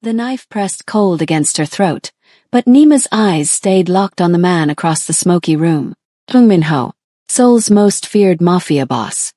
The knife pressed cold against her throat, but Nima's eyes stayed locked on the man across the smoky room. Min-ho, Seoul's most feared mafia boss.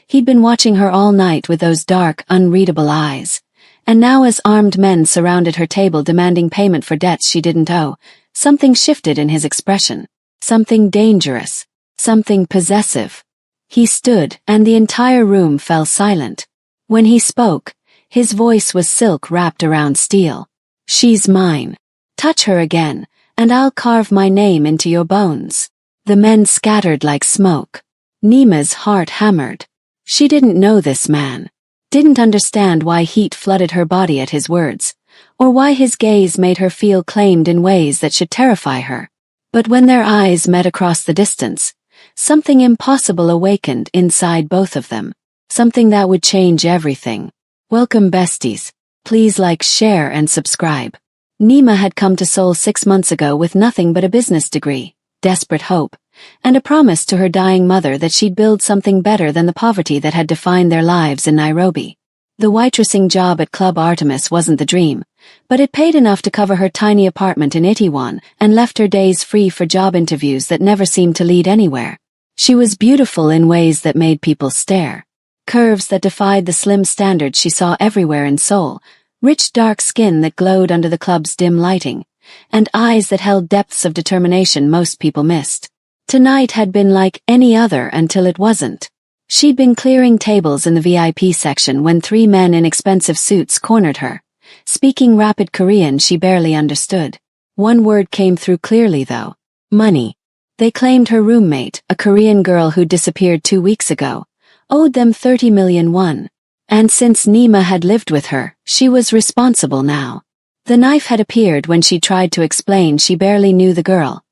He'd been watching her all night with those dark, unreadable eyes, and now as armed men surrounded her table demanding payment for debts she didn't owe, something shifted in his expression. Something dangerous. Something possessive. He stood, and the entire room fell silent. When he spoke, his voice was silk wrapped around steel. She's mine. Touch her again, and I'll carve my name into your bones. The men scattered like smoke. Nima's heart hammered. She didn't know this man. Didn't understand why heat flooded her body at his words, or why his gaze made her feel claimed in ways that should terrify her. But when their eyes met across the distance, something impossible awakened inside both of them. Something that would change everything. Welcome besties. Please like, share and subscribe. Nima had come to Seoul 6 months ago with nothing but a business degree, desperate hope, and a promise to her dying mother that she'd build something better than the poverty that had defined their lives in Nairobi. The waitressing job at Club Artemis wasn't the dream, but it paid enough to cover her tiny apartment in Itaewon and left her days free for job interviews that never seemed to lead anywhere. She was beautiful in ways that made people stare. Curves that defied the slim standards she saw everywhere in Seoul, rich dark skin that glowed under the club's dim lighting, and eyes that held depths of determination most people missed. Tonight had been like any other until it wasn't. She'd been clearing tables in the VIP section when 3 men in expensive suits cornered her, speaking rapid Korean she barely understood. One word came through clearly though. Money. They claimed her roommate, a Korean girl who'd disappeared 2 weeks ago, owed them 30 million won. And since Nima had lived with her, she was responsible now. The knife had appeared when she tried to explain she barely knew the girl.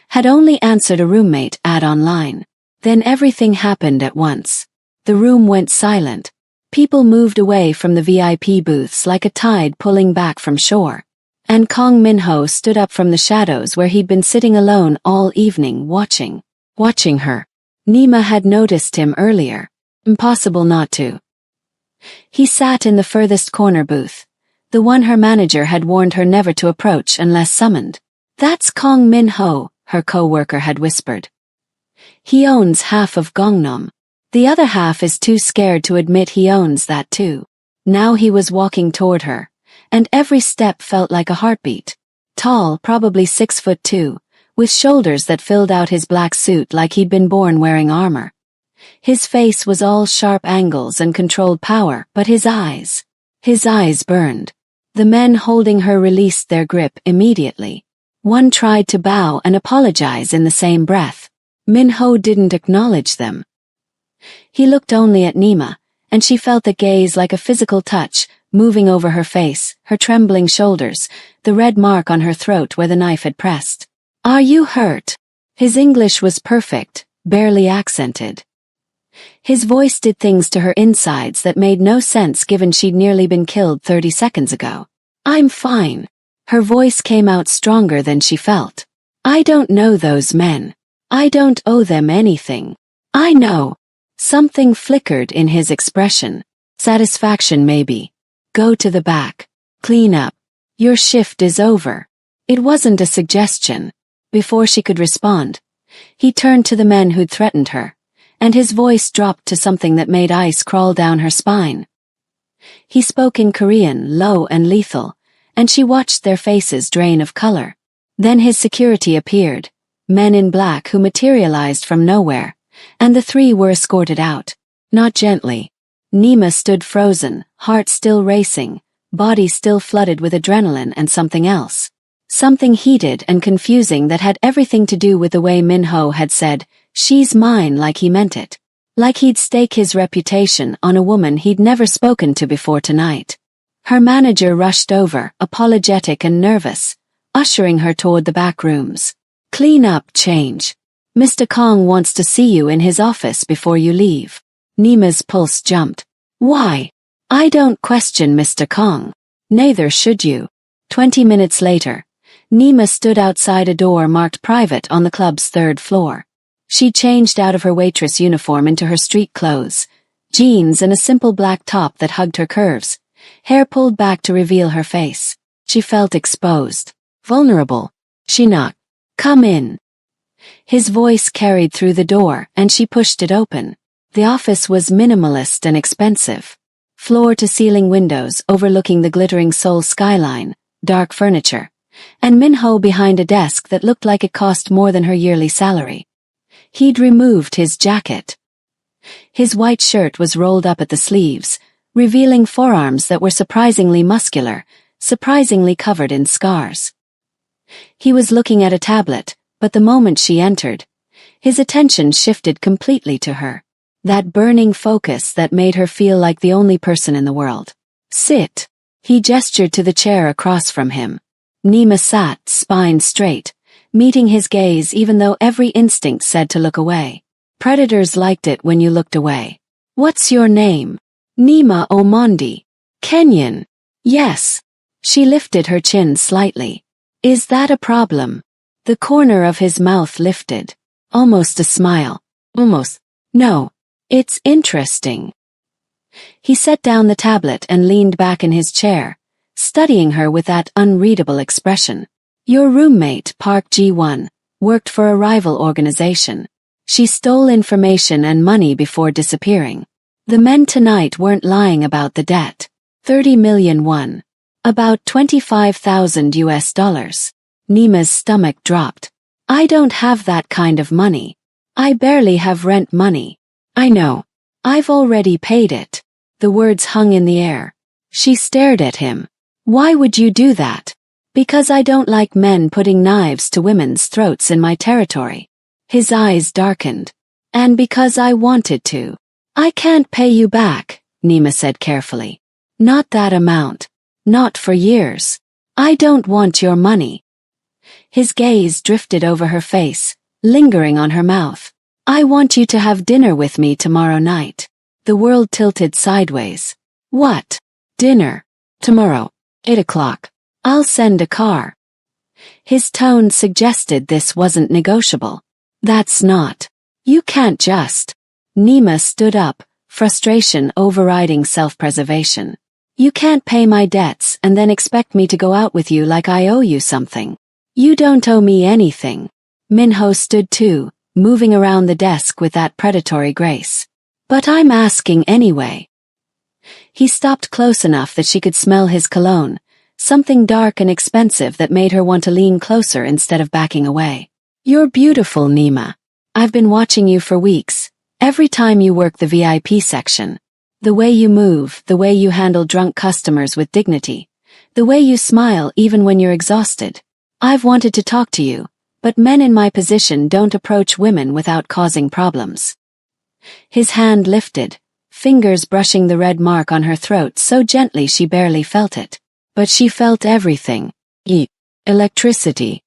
Had only answered a roommate ad online. Then everything happened at once. The room went silent. People moved away from the VIP booths like a tide pulling back from shore. And Kong Min-ho stood up from the shadows where he'd been sitting alone all evening watching her. Nima had noticed him earlier. Impossible not to. He sat in the furthest corner booth, the one her manager had warned her never to approach unless summoned. That's Kong Min-ho, her co-worker had whispered. He owns half of Gangnam. The other half is too scared to admit he owns that too. Now he was walking toward her, and every step felt like a heartbeat. Tall, probably 6'2", with shoulders that filled out his black suit like he'd been born wearing armor. His face was all sharp angles and controlled power, but his eyes burned. The men holding her released their grip immediately. One tried to bow and apologize in the same breath. Min-ho didn't acknowledge them. He looked only at Nima, and she felt the gaze like a physical touch, moving over her face, her trembling shoulders, the red mark on her throat where the knife had pressed. Are you hurt? His English was perfect, barely accented. His voice did things to her insides that made no sense given she'd nearly been killed 30 seconds ago. I'm fine. Her voice came out stronger than she felt. I don't know those men. I don't owe them anything. I know. Something flickered in his expression. Satisfaction maybe. Go to the back. Clean up. Your shift is over. It wasn't a suggestion. Before she could respond, he turned to the men who'd threatened her, and his voice dropped to something that made ice crawl down her spine. He spoke in Korean, low and lethal, and she watched their faces drain of color. Then his security appeared, men in black who materialized from nowhere, and the 3 were escorted out. Not gently. Nima stood frozen, heart still racing, body still flooded with adrenaline and something else. Something heated and confusing that had everything to do with the way Min-ho had said, "She's mine," like he meant it. Like he'd stake his reputation on a woman he'd never spoken to before tonight. Her manager rushed over, apologetic and nervous, ushering her toward the back rooms. Clean up, change. Mr. Kong wants to see you in his office before you leave. Nima's pulse jumped. Why? I don't question Mr. Kong. Neither should you. 20 minutes later, Nima stood outside a door marked private on the club's 3rd floor. She changed out of her waitress uniform into her street clothes, jeans and a simple black top that hugged her curves, hair pulled back to reveal her face. She felt exposed, vulnerable. She knocked. "Come in." His voice carried through the door, and she pushed it open. The office was minimalist and expensive. Floor-to-ceiling windows overlooking the glittering Seoul skyline, dark furniture, and Minho behind a desk that looked like it cost more than her yearly salary. He'd removed his jacket. His white shirt was rolled up at the sleeves, revealing forearms that were surprisingly muscular, surprisingly covered in scars. He was looking at a tablet, but the moment she entered, his attention shifted completely to her. That burning focus that made her feel like the only person in the world. "Sit." He gestured to the chair across from him. Nima sat, spine straight, meeting his gaze even though every instinct said to look away. Predators liked it when you looked away. "What's your name?" "Nima Omondi." "Kenyan." "Yes." She lifted her chin slightly. "Is that a problem?" The corner of his mouth lifted. Almost a smile. "Almost. No. It's interesting." He set down the tablet and leaned back in his chair, studying her with that unreadable expression. "Your roommate, Park Ji-won, worked for a rival organization. She stole information and money before disappearing. The men tonight weren't lying about the debt. 30 million won. About $25,000. Nima's stomach dropped. "I don't have that kind of money. I barely have rent money." "I know. I've already paid it." The words hung in the air. She stared at him. "Why would you do that?" "Because I don't like men putting knives to women's throats in my territory." His eyes darkened. "And because I wanted to." "I can't pay you back," Nima said carefully. "Not that amount. Not for years. I don't want your money." His gaze drifted over her face, lingering on her mouth. "I want you to have dinner with me tomorrow night." The world tilted sideways. "What? Dinner? Tomorrow, 8 o'clock. I'll send a car." His tone suggested this wasn't negotiable. "That's not. You can't just." Nima stood up, frustration overriding self-preservation. "You can't pay my debts and then expect me to go out with you like I owe you something. You don't owe me anything." Minho stood too, moving around the desk with that predatory grace. "But I'm asking anyway." He stopped close enough that she could smell his cologne, something dark and expensive that made her want to lean closer instead of backing away. "You're beautiful, Nima. I've been watching you for weeks, every time you work the VIP section. The way you move, the way you handle drunk customers with dignity, the way you smile even when you're exhausted. I've wanted to talk to you, but men in my position don't approach women without causing problems." His hand lifted, fingers brushing the red mark on her throat so gently she barely felt it. But she felt everything. Electricity.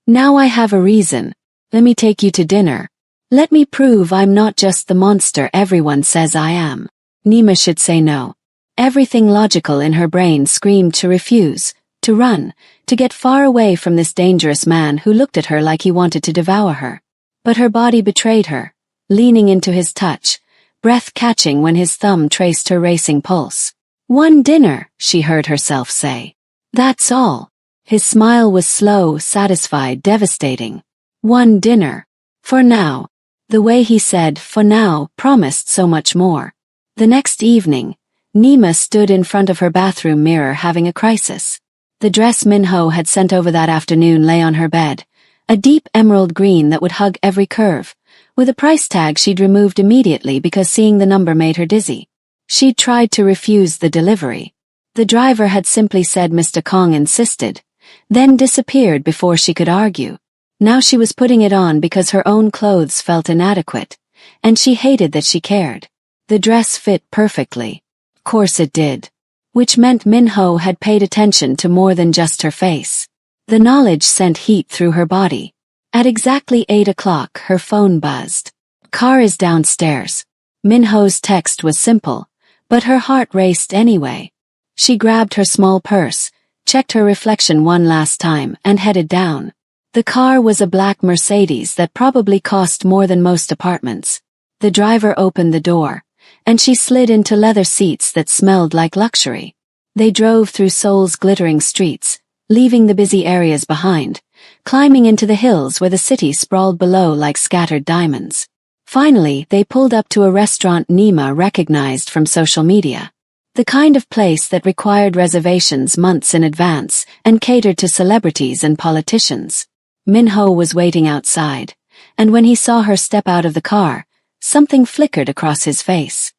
"Now I have a reason. Let me take you to dinner. Let me prove I'm not just the monster everyone says I am." Nima should say no. Everything logical in her brain screamed to refuse, to run, to get far away from this dangerous man who looked at her like he wanted to devour her. But her body betrayed her, leaning into his touch, breath catching when his thumb traced her racing pulse. "One dinner," she heard herself say. "That's all." His smile was slow, satisfied, devastating. "One dinner. For now." The way he said, "for now," promised so much more. The next evening, Nima stood in front of her bathroom mirror having a crisis. The dress Minho had sent over that afternoon lay on her bed, a deep emerald green that would hug every curve, with a price tag she'd removed immediately because seeing the number made her dizzy. She'd tried to refuse the delivery. The driver had simply said Mr. Kong insisted, then disappeared before she could argue. Now she was putting it on because her own clothes felt inadequate, and she hated that she cared. The dress fit perfectly. Of course it did. Which meant Minho had paid attention to more than just her face. The knowledge sent heat through her body. At exactly 8 o'clock, her phone buzzed. "Car is downstairs." Minho's text was simple, but her heart raced anyway. She grabbed her small purse, checked her reflection one last time, and headed down. The car was a black Mercedes that probably cost more than most apartments. The driver opened the door, and she slid into leather seats that smelled like luxury. They drove through Seoul's glittering streets, leaving the busy areas behind, climbing into the hills where the city sprawled below like scattered diamonds. Finally, they pulled up to a restaurant Nima recognized from social media. The kind of place that required reservations months in advance and catered to celebrities and politicians. Minho was waiting outside, and when he saw her step out of the car, something flickered across his face.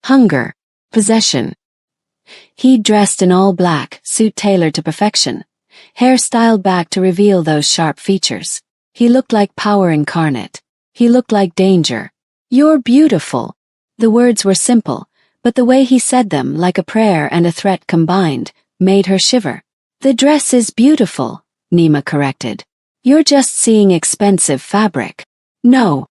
Hunger. Possession. He'd dressed in all black, suit tailored to perfection, hair styled back to reveal those sharp features. He looked like power incarnate. He looked like danger. "You're beautiful." The words were simple, but the way he said them, like a prayer and a threat combined, made her shiver. "The dress is beautiful," Nima corrected. "You're just seeing expensive fabric." "No."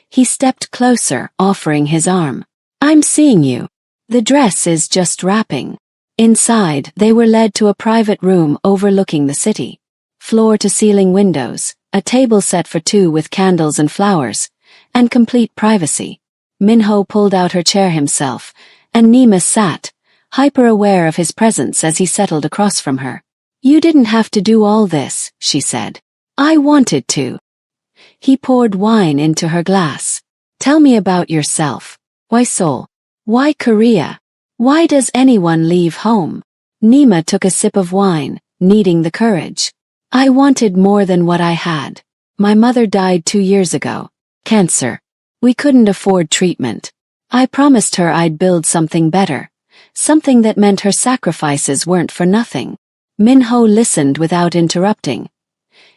He stepped closer, offering his arm. "I'm seeing you. The dress is just wrapping." Inside, they were led to a private room overlooking the city. Floor-to-ceiling windows, a table set for two with candles and flowers, and complete privacy. Minho pulled out her chair himself, and Nima sat, hyper-aware of his presence as he settled across from her. "You didn't have to do all this," she said. "I wanted to." He poured wine into her glass. "Tell me about yourself. Why Seoul? Why Korea? Why does anyone leave home?" Nima took a sip of wine, needing the courage. "I wanted more than what I had. My mother died 2 years ago. Cancer. We couldn't afford treatment. I promised her I'd build something better, something that meant her sacrifices weren't for nothing." Minho listened without interrupting,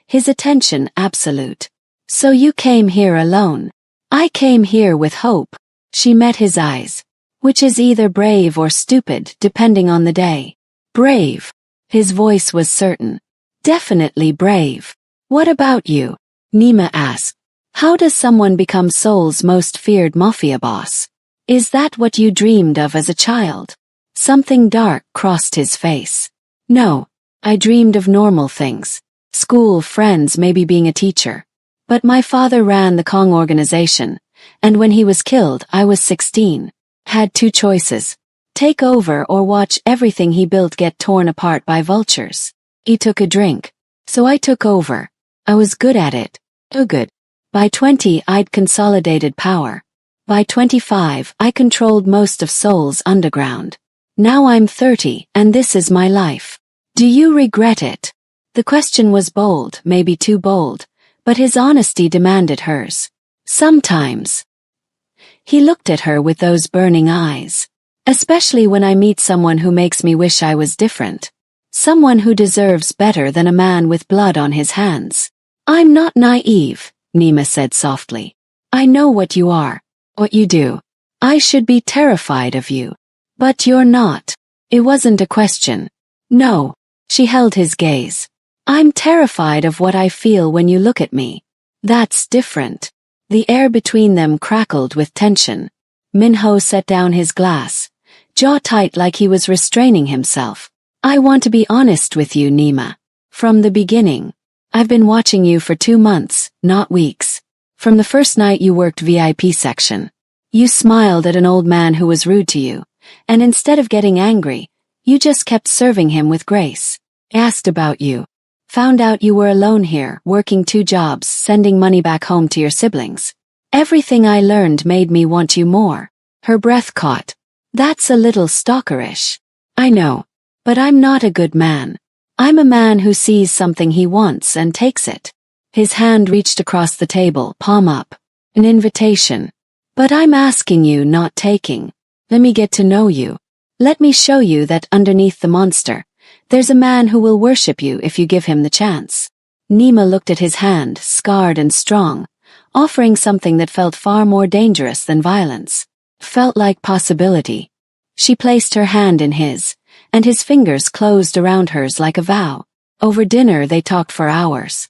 his attention absolute. "So you came here alone?" "I came here with hope." She met his eyes. "Which is either brave or stupid, depending on the day." "Brave." His voice was certain. "Definitely brave." "What about you?" Nima asked. "How does someone become Seoul's most feared mafia boss? Is that what you dreamed of as a child?" Something dark crossed his face. "No, I dreamed of normal things. School, friends, maybe being a teacher. But my father ran the Kong organization, and when he was killed, I was 16. Had 2 choices. Take over or watch everything he built get torn apart by vultures." He took a drink. "So I took over. I was good at it. Too good. By 20, I'd consolidated power. By 25, I controlled most of Seoul's underground. Now I'm 30, and this is my life. Do you regret it?" The question was bold, maybe too bold, but his honesty demanded hers. "Sometimes." He looked at her with those burning eyes. "Especially when I meet someone who makes me wish I was different. Someone who deserves better than a man with blood on his hands." "I'm not naive," Nima said softly. "I know what you are, what you do. I should be terrified of you. But you're not." It wasn't a question. "No." She held his gaze. "I'm terrified of what I feel when you look at me. That's different." The air between them crackled with tension. Minho set down his glass, jaw tight like he was restraining himself. "I want to be honest with you, Nima. From the beginning. I've been watching you for 2 months, not weeks. From the first night you worked VIP section. You smiled at an old man who was rude to you, and instead of getting angry, you just kept serving him with grace. Asked about you. Found out you were alone here, working 2 jobs, sending money back home to your siblings. Everything I learned made me want you more." Her breath caught. "That's a little stalkerish." "I know. But I'm not a good man. I'm a man who sees something he wants and takes it." His hand reached across the table, palm up. "An invitation. But I'm asking you, not taking. Let me get to know you. Let me show you that underneath the monster, there's a man who will worship you if you give him the chance." Nima looked at his hand, scarred and strong, offering something that felt far more dangerous than violence. Felt like possibility. She placed her hand in his, and his fingers closed around hers like a vow. Over dinner they talked for hours.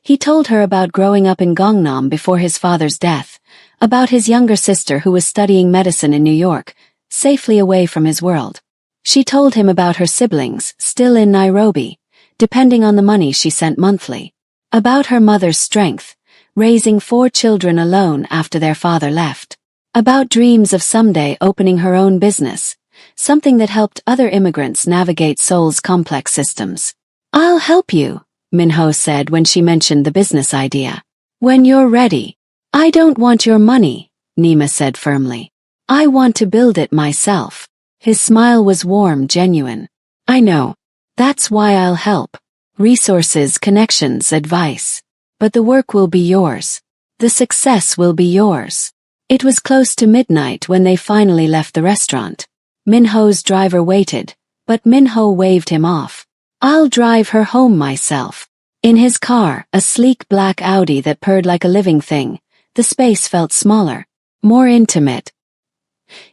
He told her about growing up in Gangnam before his father's death, about his younger sister who was studying medicine in New York, safely away from his world. She told him about her siblings, still in Nairobi, depending on the money she sent monthly. About her mother's strength, raising 4 children alone after their father left. About dreams of someday opening her own business, something that helped other immigrants navigate Seoul's complex systems. "I'll help you," Minho said when she mentioned the business idea. "When you're ready." "I don't want your money," Nima said firmly. "I want to build it myself." His smile was warm, genuine. "I know. That's why I'll help. Resources, connections, advice. But the work will be yours. The success will be yours." It was close to midnight when they finally left the restaurant. Minho's driver waited, but Minho waved him off. "I'll drive her home myself." In his car, a sleek black Audi that purred like a living thing, the space felt smaller, more intimate.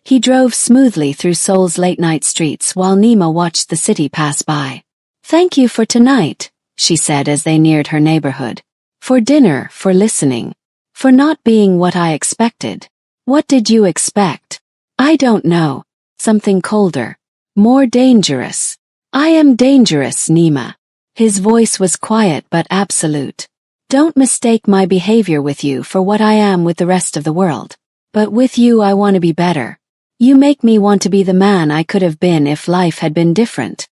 He drove smoothly through Seoul's late-night streets while Nima watched the city pass by. "Thank you for tonight," she said as they neared her neighborhood. "For dinner, for listening. For not being what I expected." "What did you expect?" "I don't know. Something colder. More dangerous." "I am dangerous, Nima." His voice was quiet but absolute. "Don't mistake my behavior with you for what I am with the rest of the world. But with you I want to be better. You make me want to be the man I could have been if life had been different."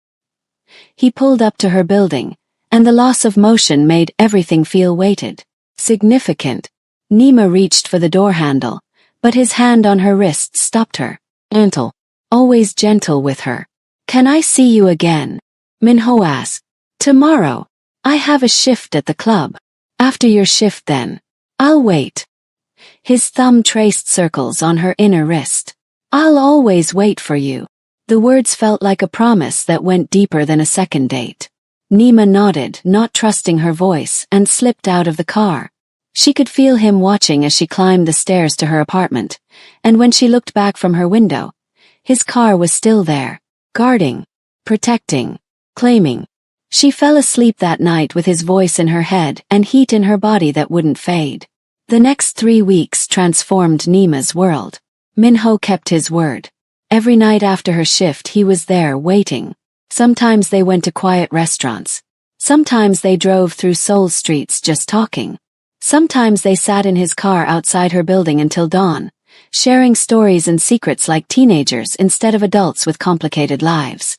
He pulled up to her building, and the loss of motion made everything feel weighted, significant. Nima reached for the door handle, but his hand on her wrist stopped her. "Gentle. Always gentle with her." "Can I see you again?" Minho asked. "Tomorrow. I have a shift at the club." "After your shift then." "I'll wait." His thumb traced circles on her inner wrist. "I'll always wait for you." The words felt like a promise that went deeper than a second date. Nima nodded, not trusting her voice, and slipped out of the car. She could feel him watching as she climbed the stairs to her apartment, and when she looked back from her window, his car was still there, guarding, protecting, claiming. She fell asleep that night with his voice in her head and heat in her body that wouldn't fade. The next 3 weeks transformed Nima's world. Minho kept his word. Every night after her shift he was there waiting. Sometimes they went to quiet restaurants. Sometimes they drove through Seoul streets just talking. Sometimes they sat in his car outside her building until dawn, sharing stories and secrets like teenagers instead of adults with complicated lives.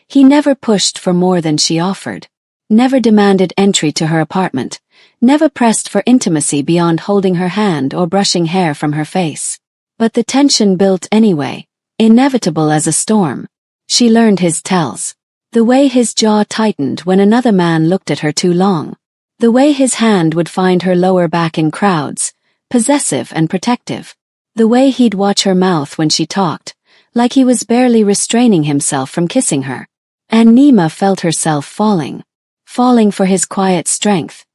He never pushed for more than she offered, never demanded entry to her apartment, never pressed for intimacy beyond holding her hand or brushing hair from her face. But the tension built anyway, inevitable as a storm. She learned his tells. The way his jaw tightened when another man looked at her too long. The way his hand would find her lower back in crowds, possessive and protective. The way he'd watch her mouth when she talked, like he was barely restraining himself from kissing her. And Nima felt herself falling for his quiet strength,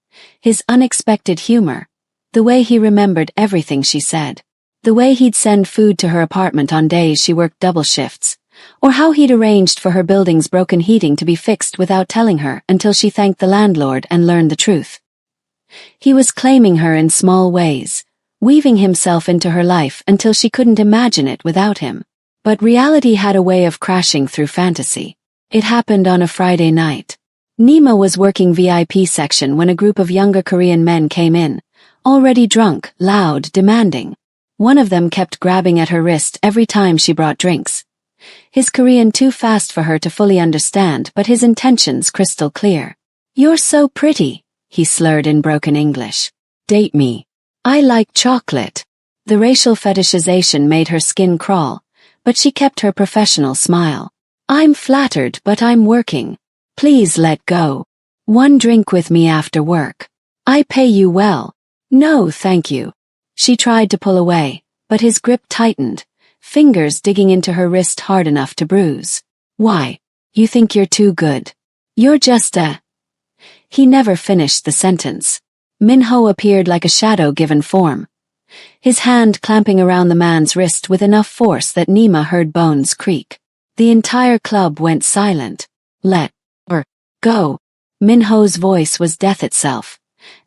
his unexpected humor, the way he remembered everything she said, the way he'd send food to her apartment on days she worked double shifts, or how he'd arranged for her building's broken heating to be fixed without telling her until she thanked the landlord and learned the truth. He was claiming her in small ways, weaving himself into her life until she couldn't imagine it without him. But reality had a way of crashing through fantasy. It happened on a Friday night. Nima was working VIP section when a group of younger Korean men came in, already drunk, loud, demanding. One of them kept grabbing at her wrist every time she brought drinks. His Korean too fast for her to fully understand, but his intentions crystal clear. "You're so pretty," he slurred in broken English. "Date me. I like chocolate." The racial fetishization made her skin crawl, but she kept her professional smile. "I'm flattered, but I'm working. Please let go. One drink with me after work. I pay you well." "No, thank you." She tried to pull away, but his grip tightened, fingers digging into her wrist hard enough to bruise. "Why? You think you're too good. You're just a—" He never finished the sentence. Minho appeared like a shadow given form, his hand clamping around the man's wrist with enough force that Nima heard bones creak. The entire club went silent. "Let her go." Minho's voice was death itself,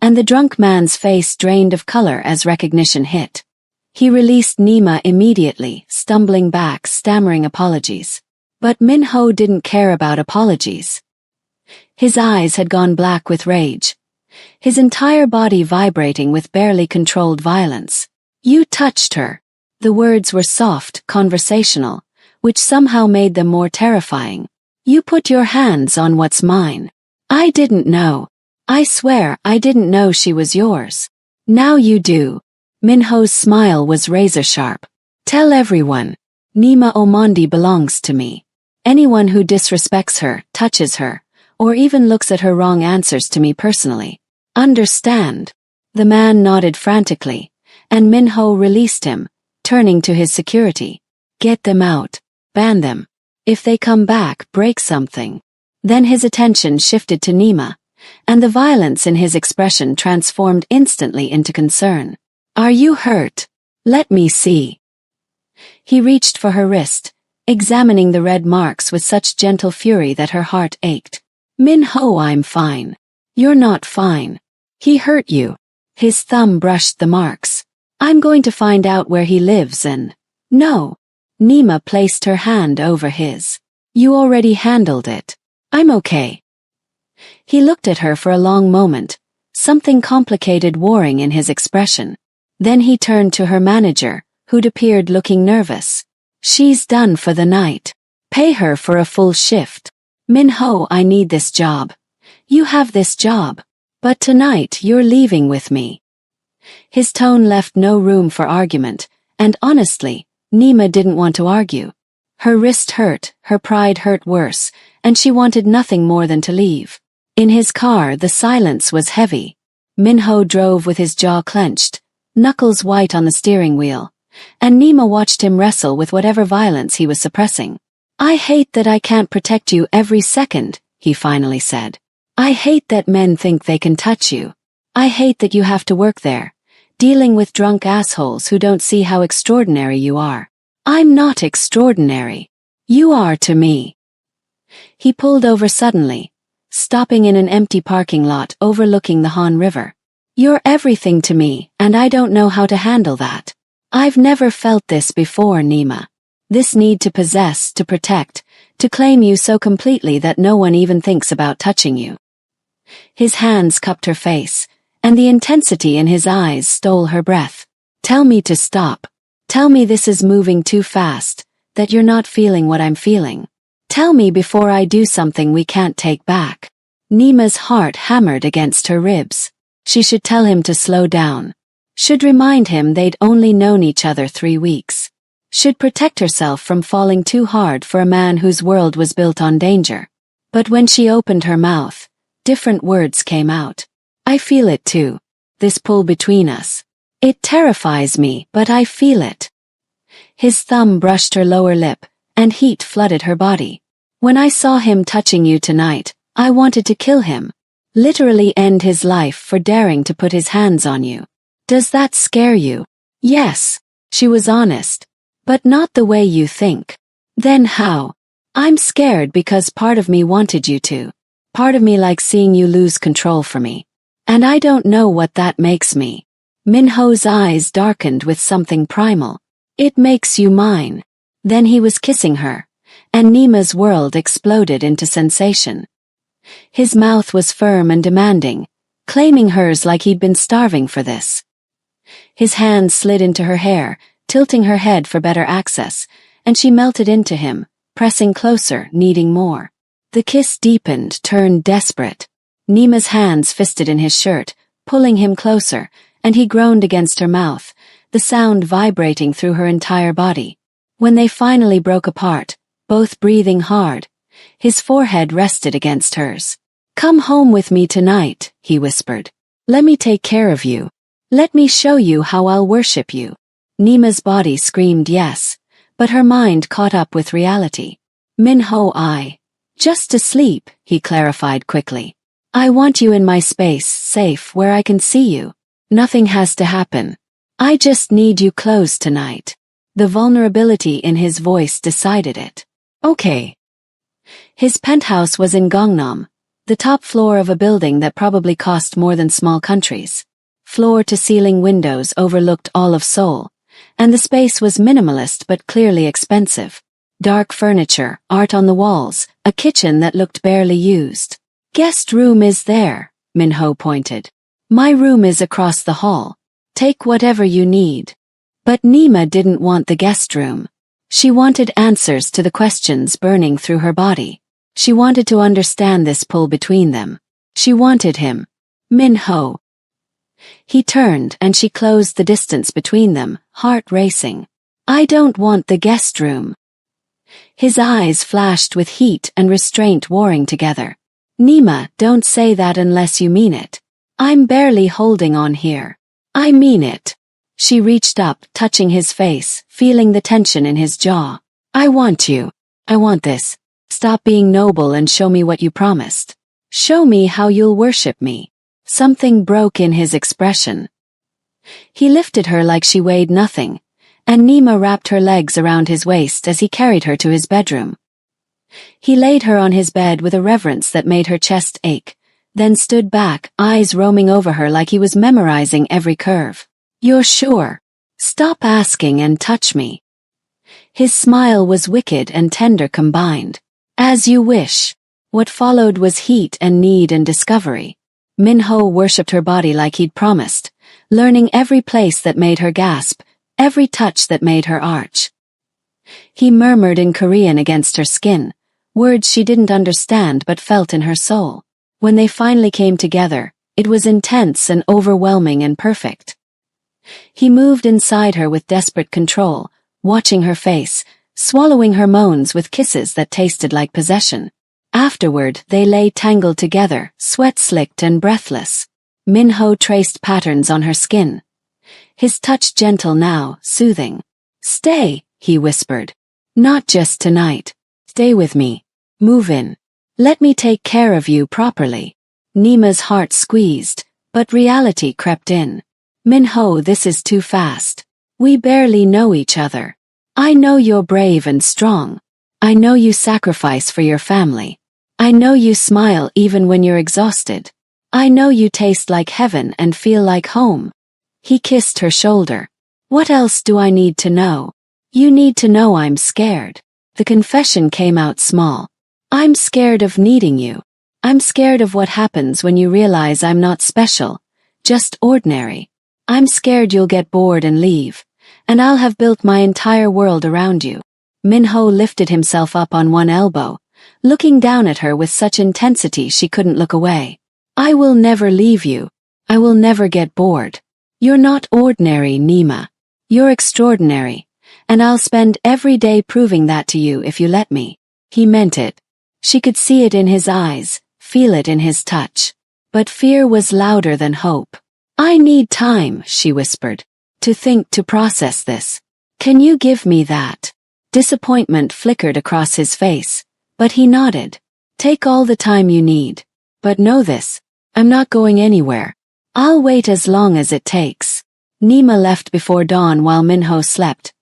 and the drunk man's face drained of color as recognition hit. He released Nima immediately, stumbling back, stammering apologies. But Minho didn't care about apologies. His eyes had gone black with rage, his entire body vibrating with barely controlled violence. "You touched her. The words were soft, conversational, which somehow made them more terrifying. You put your hands on what's mine. I didn't know. I swear I didn't know she was yours. Now you do. Minho's smile was razor-sharp. Tell everyone. Nima Omondi belongs to me. Anyone who disrespects her, touches her, or even looks at her wrong answers to me personally. Understand? The man nodded frantically, and Minho released him, turning to his security. Get them out. Ban them. If they come back, break something. Then his attention shifted to Nima, and the violence in his expression transformed instantly into concern. Are you hurt? Let me see. He reached for her wrist, examining the red marks with such gentle fury that her heart ached. Minho, I'm fine. You're not fine. He hurt you. His thumb brushed the marks. I'm going to find out where he lives and... No. Nima placed her hand over his. You already handled it. I'm okay. He looked at her for a long moment, something complicated warring in his expression. Then he turned to her manager, who'd appeared looking nervous. She's done for the night. Pay her for a full shift. Minho, I need this job. You have this job. But tonight you're leaving with me. His tone left no room for argument, and honestly, Nima didn't want to argue. Her wrist hurt, her pride hurt worse, and she wanted nothing more than to leave. In his car, the silence was heavy. Minho drove with his jaw clenched, knuckles white on the steering wheel, and Nima watched him wrestle with whatever violence he was suppressing. I hate that I can't protect you every second, he finally said. I hate that men think they can touch you. I hate that you have to work there, dealing with drunk assholes who don't see how extraordinary you are. I'm not extraordinary. You are to me. He pulled over suddenly, stopping in an empty parking lot overlooking the Han River. You're everything to me, and I don't know how to handle that. I've never felt this before, Nima. This need to possess, to protect, to claim you so completely that no one even thinks about touching you. His hands cupped her face, and the intensity in his eyes stole her breath. Tell me to stop. Tell me this is moving too fast, that you're not feeling what I'm feeling. Tell me before I do something we can't take back. Nima's heart hammered against her ribs. She should tell him to slow down. Should remind him they'd only known each other 3 weeks. Should protect herself from falling too hard for a man whose world was built on danger. But when she opened her mouth, different words came out. I feel it too. This pull between us. It terrifies me, but I feel it. His thumb brushed her lower lip, and heat flooded her body. When I saw him touching you tonight, I wanted to kill him. Literally end his life for daring to put his hands on you. Does that scare you? Yes. She was honest. But not the way you think. Then how? I'm scared because part of me wanted you to. Part of me likes seeing you lose control for me. And I don't know what that makes me. Minho's eyes darkened with something primal. It makes you mine. Then he was kissing her, and Nima's world exploded into sensation. His mouth was firm and demanding, claiming hers like he'd been starving for this. His hands slid into her hair, tilting her head for better access, and she melted into him, pressing closer, needing more. The kiss deepened, turned desperate. Nima's hands fisted in his shirt, pulling him closer, and he groaned against her mouth, the sound vibrating through her entire body. When they finally broke apart, both breathing hard, his forehead rested against hers. Come home with me tonight, he whispered. Let me take care of you. Let me show you how I'll worship you. Nima's body screamed yes, but her mind caught up with reality. Minho, just to sleep, he clarified quickly. I want you in my space, safe, where I can see you. Nothing has to happen. I just need you close tonight. The vulnerability in his voice decided it. Okay. His penthouse was in Gangnam, the top floor of a building that probably cost more than small countries. Floor-to-ceiling windows overlooked all of Seoul, and the space was minimalist but clearly expensive. Dark furniture, art on the walls, a kitchen that looked barely used. Guest room is there, Minho pointed. My room is across the hall. Take whatever you need. But Nima didn't want the guest room. She wanted answers to the questions burning through her body. She wanted to understand this pull between them. She wanted him. Min-ho. He turned and she closed the distance between them, heart racing. I don't want the guest room. His eyes flashed with heat and restraint warring together. Nima, don't say that unless you mean it. I'm barely holding on here. I mean it. She reached up, touching his face, feeling the tension in his jaw. I want you. I want this. Stop being noble and show me what you promised. Show me how you'll worship me. Something broke in his expression. He lifted her like she weighed nothing, and Nima wrapped her legs around his waist as he carried her to his bedroom. He laid her on his bed with a reverence that made her chest ache, then stood back, eyes roaming over her like he was memorizing every curve. You're sure? Stop asking and touch me. His smile was wicked and tender combined. As you wish. What followed was heat and need and discovery. Min-ho worshipped her body like he'd promised, learning every place that made her gasp, every touch that made her arch. He murmured in Korean against her skin, words she didn't understand but felt in her soul. When they finally came together, it was intense and overwhelming and perfect. He moved inside her with desperate control, watching her face, swallowing her moans with kisses that tasted like possession. Afterward, they lay tangled together, sweat-slicked and breathless. Min-ho traced patterns on her skin. His touch gentle now, soothing. Stay, he whispered. Not just tonight. Stay with me. Move in. Let me take care of you properly. Nima's heart squeezed, but reality crept in. Min-ho, this is too fast. We barely know each other. I know you're brave and strong. I know you sacrifice for your family. I know you smile even when you're exhausted. I know you taste like heaven and feel like home. He kissed her shoulder. What else do I need to know? You need to know I'm scared. The confession came out small. I'm scared of needing you. I'm scared of what happens when you realize I'm not special, just ordinary. I'm scared you'll get bored and leave, and I'll have built my entire world around you. Min-ho lifted himself up on one elbow, looking down at her with such intensity she couldn't look away. I will never leave you. I will never get bored. You're not ordinary, Nima. You're extraordinary, and I'll spend every day proving that to you if you let me. He meant it. She could see it in his eyes, feel it in his touch. But fear was louder than hope. I need time, she whispered, to think, to process this. Can you give me that? Disappointment flickered across his face, but he nodded. Take all the time you need. But know this, I'm not going anywhere. I'll wait as long as it takes. Nima left before dawn while Min-ho slept,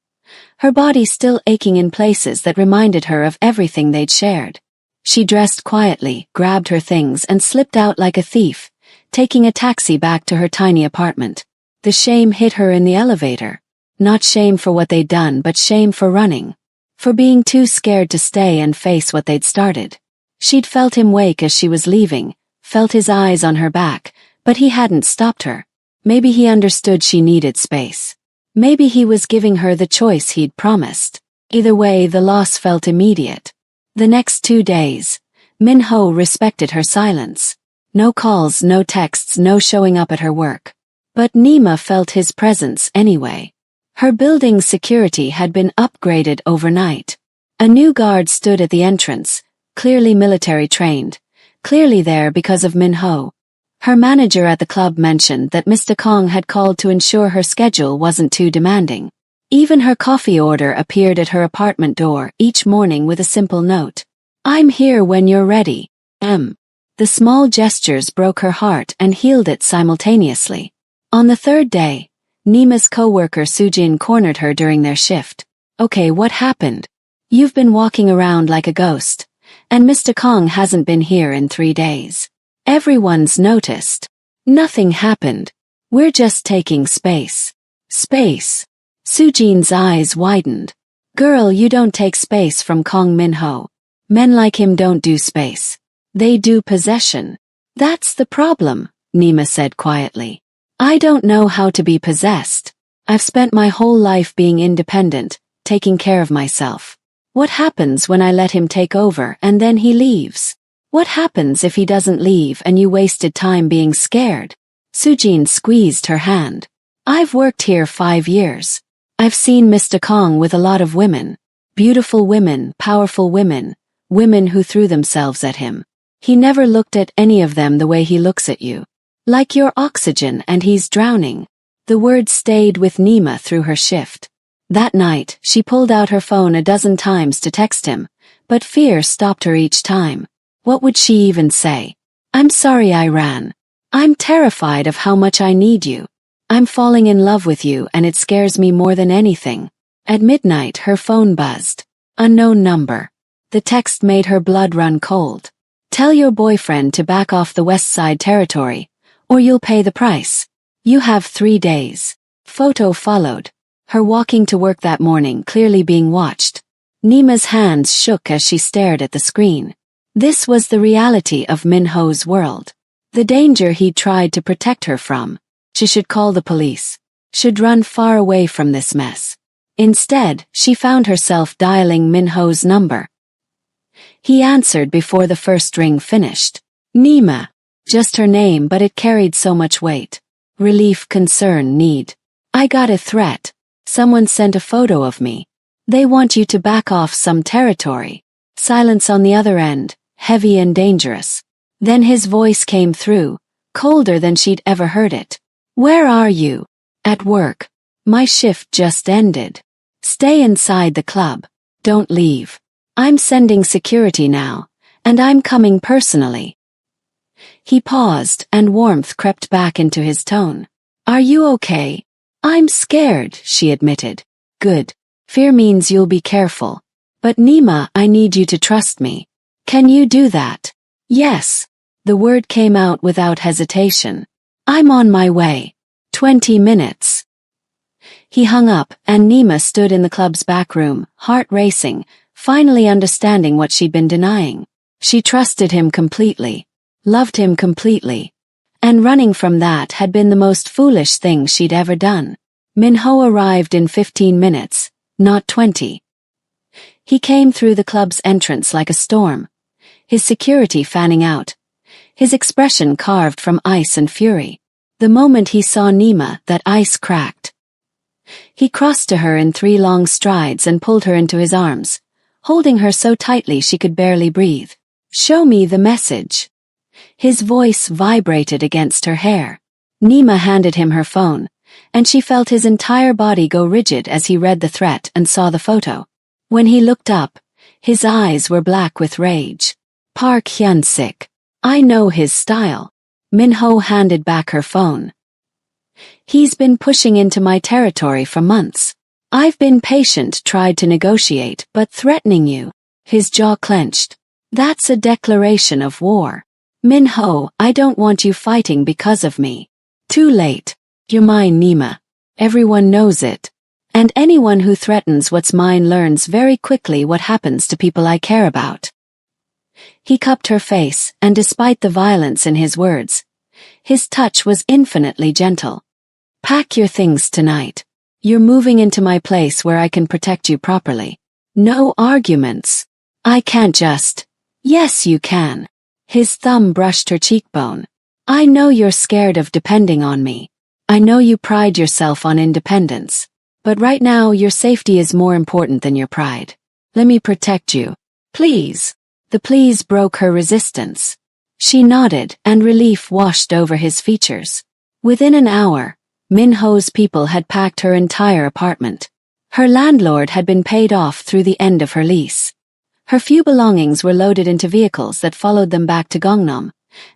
her body still aching in places that reminded her of everything they'd shared. She dressed quietly, grabbed her things and slipped out like a thief, taking a taxi back to her tiny apartment. The shame hit her in the elevator. Not shame for what they'd done, but shame for running. For being too scared to stay and face what they'd started. She'd felt him wake as she was leaving, felt his eyes on her back, but he hadn't stopped her. Maybe he understood she needed space. Maybe he was giving her the choice he'd promised. Either way, the loss felt immediate. The next 2 days, Min-ho respected her silence. No calls, no texts, no showing up at her work. But Nima felt his presence anyway. Her building's security had been upgraded overnight. A new guard stood at the entrance, clearly military trained, clearly there because of Min-ho. Her manager at the club mentioned that Mr. Kong had called to ensure her schedule wasn't too demanding. Even her coffee order appeared at her apartment door each morning with a simple note. I'm here when you're ready, M. The small gestures broke her heart and healed it simultaneously. On the third day, Nima's co-worker Sujin cornered her during their shift. Okay, what happened? You've been walking around like a ghost, and Mr. Kong hasn't been here in 3 days. Everyone's noticed. Nothing happened. We're just taking space. Space. Sujin's eyes widened. Girl, you don't take space from Kong Min-ho. Men like him don't do space. They do possession. That's the problem, Nima said quietly. I don't know how to be possessed. I've spent my whole life being independent, taking care of myself. What happens when I let him take over and then he leaves? What happens if he doesn't leave and you wasted time being scared? Sujin squeezed her hand. I've worked here 5 years. I've seen Mr. Kong with a lot of women. Beautiful women, powerful women, women who threw themselves at him. He never looked at any of them the way he looks at you. Like you're oxygen and he's drowning. The words stayed with Nima through her shift. That night, she pulled out her phone a dozen times to text him, but fear stopped her each time. What would she even say? I'm sorry I ran. I'm terrified of how much I need you. I'm falling in love with you and it scares me more than anything. At midnight, her phone buzzed. Unknown number. The text made her blood run cold. Tell your boyfriend to back off the West Side territory, or you'll pay the price. You have 3 days. Photo followed. Her walking to work that morning clearly being watched. Nima's hands shook as she stared at the screen. This was the reality of Minho's world. The danger he'd tried to protect her from. She should call the police. Should run far away from this mess. Instead, she found herself dialing Minho's number. He answered before the first ring finished. Nima. Just her name, but it carried so much weight. Relief, concern, need. I got a threat. Someone sent a photo of me. They want you to back off some territory. Silence on the other end, heavy and dangerous. Then his voice came through, colder than she'd ever heard it. Where are you? At work. My shift just ended. Stay inside the club. Don't leave. I'm sending security now, and I'm coming personally. He paused, and warmth crept back into his tone. Are you okay? I'm scared, she admitted. Good. Fear means you'll be careful. But Nima, I need you to trust me. Can you do that? Yes. The word came out without hesitation. I'm on my way. 20 minutes. He hung up, and Nima stood in the club's back room, heart racing, finally understanding what she'd been denying. She trusted him completely, loved him completely, and running from that had been the most foolish thing she'd ever done. Minho arrived in 15 minutes, not 20. He came through the club's entrance like a storm, his security fanning out, his expression carved from ice and fury. The moment he saw Nima, that ice cracked. He crossed to her in 3 long strides and pulled her into his arms, holding her so tightly she could barely breathe. Show me the message. His voice vibrated against her hair. Nima handed him her phone, and she felt his entire body go rigid as he read the threat and saw the photo. When he looked up, his eyes were black with rage. Park Hyun-sik. I know his style. Minho handed back her phone. He's been pushing into my territory for months. I've been patient, tried to negotiate, but threatening you. His jaw clenched. That's a declaration of war. Minho, I don't want you fighting because of me. Too late. You're mine, Nima. Everyone knows it. And anyone who threatens what's mine learns very quickly what happens to people I care about. He cupped her face, and despite the violence in his words, his touch was infinitely gentle. Pack your things tonight. You're moving into my place where I can protect you properly. No arguments. I can't just. Yes, you can. His thumb brushed her cheekbone. I know you're scared of depending on me. I know you pride yourself on independence. But right now your safety is more important than your pride. Let me protect you. Please. The please broke her resistance. She nodded, and relief washed over his features. Within an hour, Minho's people had packed her entire apartment. Her landlord had been paid off through the end of her lease. Her few belongings were loaded into vehicles that followed them back to Gangnam,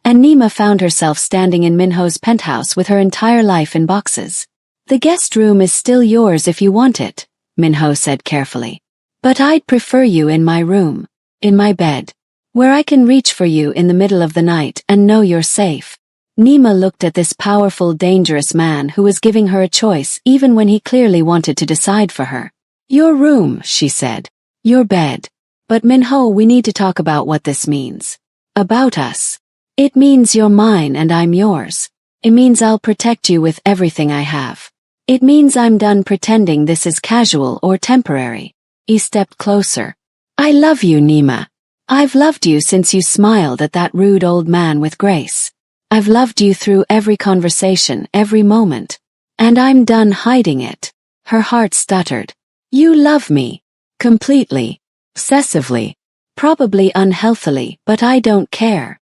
and Nima found herself standing in Minho's penthouse with her entire life in boxes. The guest room is still yours if you want it, Minho said carefully. But I'd prefer you in my room. In my bed, where I can reach for you in the middle of the night and know you're safe. Nima looked at this powerful, dangerous man who was giving her a choice even when he clearly wanted to decide for her. Your room, she said. Your bed. But Minho, we need to talk about what this means. About us. It means you're mine and I'm yours. It means I'll protect you with everything I have. It means I'm done pretending this is casual or temporary. He stepped closer. I love you, Nima. I've loved you since you smiled at that rude old man with grace. I've loved you through every conversation, every moment. And I'm done hiding it. Her heart stuttered. You love me. Completely. Obsessively. Probably unhealthily, but I don't care.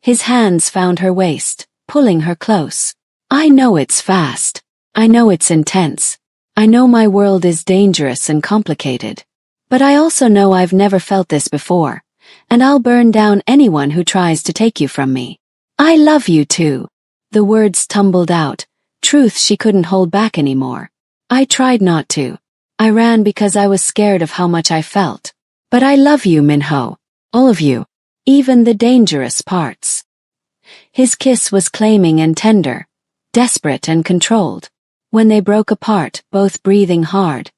His hands found her waist, pulling her close. I know it's fast. I know it's intense. I know my world is dangerous and complicated. But I also know I've never felt this before, and I'll burn down anyone who tries to take you from me. I love you too. The words tumbled out, truth she couldn't hold back anymore. I tried not to. I ran because I was scared of how much I felt. But I love you, Minho. All of you. Even the dangerous parts. His kiss was claiming and tender, desperate and controlled. When they broke apart, both breathing hard,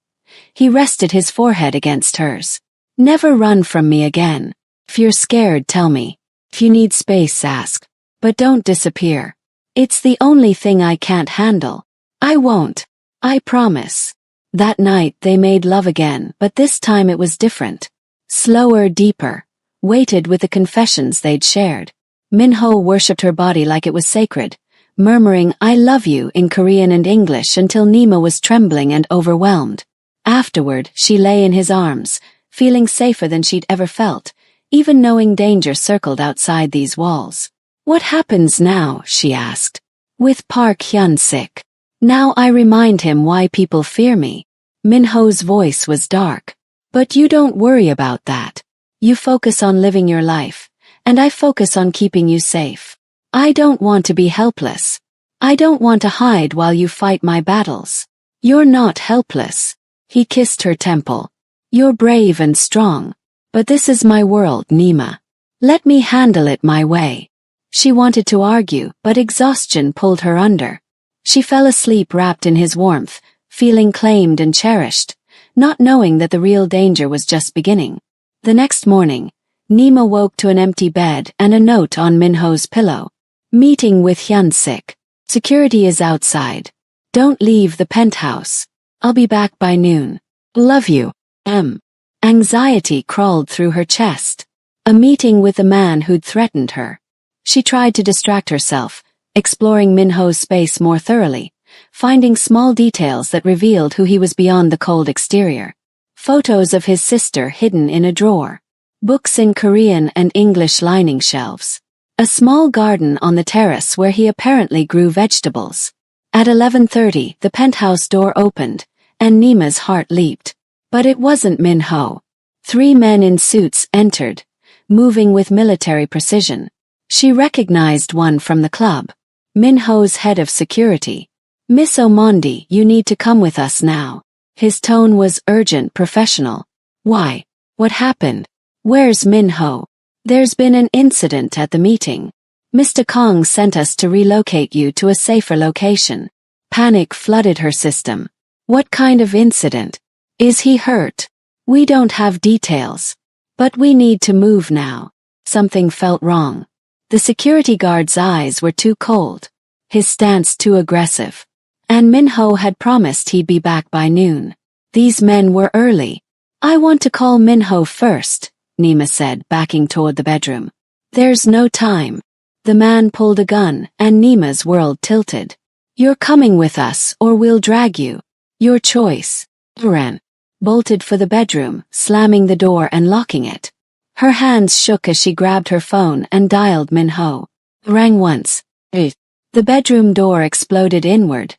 he rested his forehead against hers. Never run from me again. If you're scared, tell me. If you need space, ask. But don't disappear. It's the only thing I can't handle. I won't. I promise. That night they made love again, but this time it was different. Slower, deeper. Weighted with the confessions they'd shared. Minho worshipped her body like it was sacred, murmuring I love you in Korean and English until Nima was trembling and overwhelmed. Afterward, she lay in his arms, feeling safer than she'd ever felt, even knowing danger circled outside these walls. What happens now, she asked. With Park Hyun-sik. Now I remind him why people fear me. Minho's voice was dark. But you don't worry about that. You focus on living your life, and I focus on keeping you safe. I don't want to be helpless. I don't want to hide while you fight my battles. You're not helpless. He kissed her temple. You're brave and strong. But this is my world, Nima. Let me handle it my way. She wanted to argue, but exhaustion pulled her under. She fell asleep wrapped in his warmth, feeling claimed and cherished, not knowing that the real danger was just beginning. The next morning, Nima woke to an empty bed and a note on Minho's pillow. Meeting with Hyun-sik. Security is outside. Don't leave the penthouse. I'll be back by noon. Love you. M. Anxiety crawled through her chest. A meeting with the man who'd threatened her. She tried to distract herself, exploring Minho's space more thoroughly, finding small details that revealed who he was beyond the cold exterior. Photos of his sister hidden in a drawer. Books in Korean and English lining shelves. A small garden on the terrace where he apparently grew vegetables. At 11:30, the penthouse door opened, and Nima's heart leaped. But it wasn't Minho. 3 men in suits entered, moving with military precision. She recognized one from the club. Minho's head of security. Miss Omondi, you need to come with us now. His tone was urgent, professional. Why? What happened? Where's Minho? There's been an incident at the meeting. Mr. Kong sent us to relocate you to a safer location. Panic flooded her system. What kind of incident? Is he hurt? We don't have details. But we need to move now. Something felt wrong. The security guard's eyes were too cold. His stance too aggressive. And Minho had promised he'd be back by noon. These men were early. I want to call Minho first, Nima said, backing toward the bedroom. There's no time. The man pulled a gun, and Nima's world tilted. You're coming with us, or we'll drag you. Your choice. Ran. Bolted for the bedroom, slamming the door and locking it. Her hands shook as she grabbed her phone and dialed Minho. Rang once. The bedroom door exploded inward,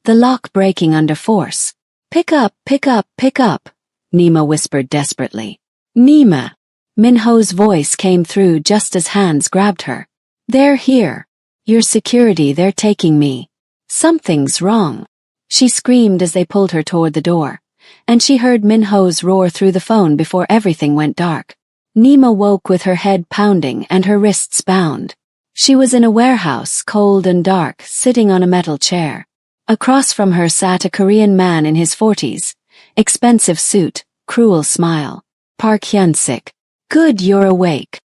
the lock breaking under force. Pick up, pick up, pick up, Nima whispered desperately. Nima. Minho's voice came through just as hands grabbed her. They're here. Your security, they're taking me. Something's wrong. She screamed as they pulled her toward the door, and she heard Minho's roar through the phone before everything went dark. Nima woke with her head pounding and her wrists bound. She was in a warehouse, cold and dark, sitting on a metal chair. Across from her sat a Korean man in his 40s, expensive suit, cruel smile. Park Hyun-sik. Good, you're awake.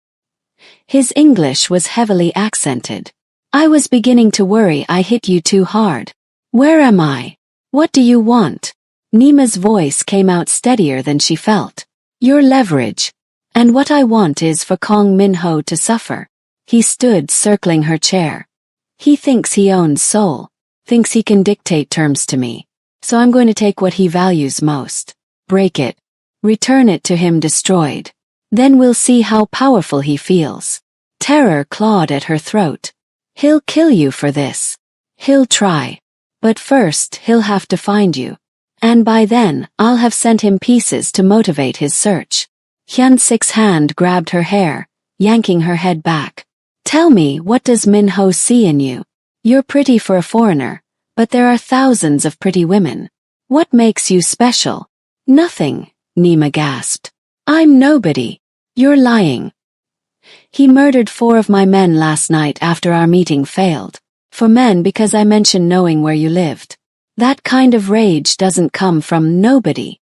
His English was heavily accented. I was beginning to worry I hit you too hard. Where am I? What do you want? Nima's voice came out steadier than she felt. Your leverage. And what I want is for Kong Min-ho to suffer. He stood circling her chair. He thinks he owns Seoul, thinks he can dictate terms to me. So I'm going to take what he values most. Break it. Return it to him destroyed. Then we'll see how powerful he feels. Terror clawed at her throat. He'll kill you for this. He'll try. But first he'll have to find you. And by then, I'll have sent him pieces to motivate his search. Hyun-sik's hand grabbed her hair, yanking her head back. Tell me, what does Min-ho see in you? You're pretty for a foreigner, but there are thousands of pretty women. What makes you special? Nothing, Nima gasped. I'm nobody. You're lying. He murdered 4 of my men last night after our meeting failed. For men because I mentioned knowing where you lived. That kind of rage doesn't come from nobody.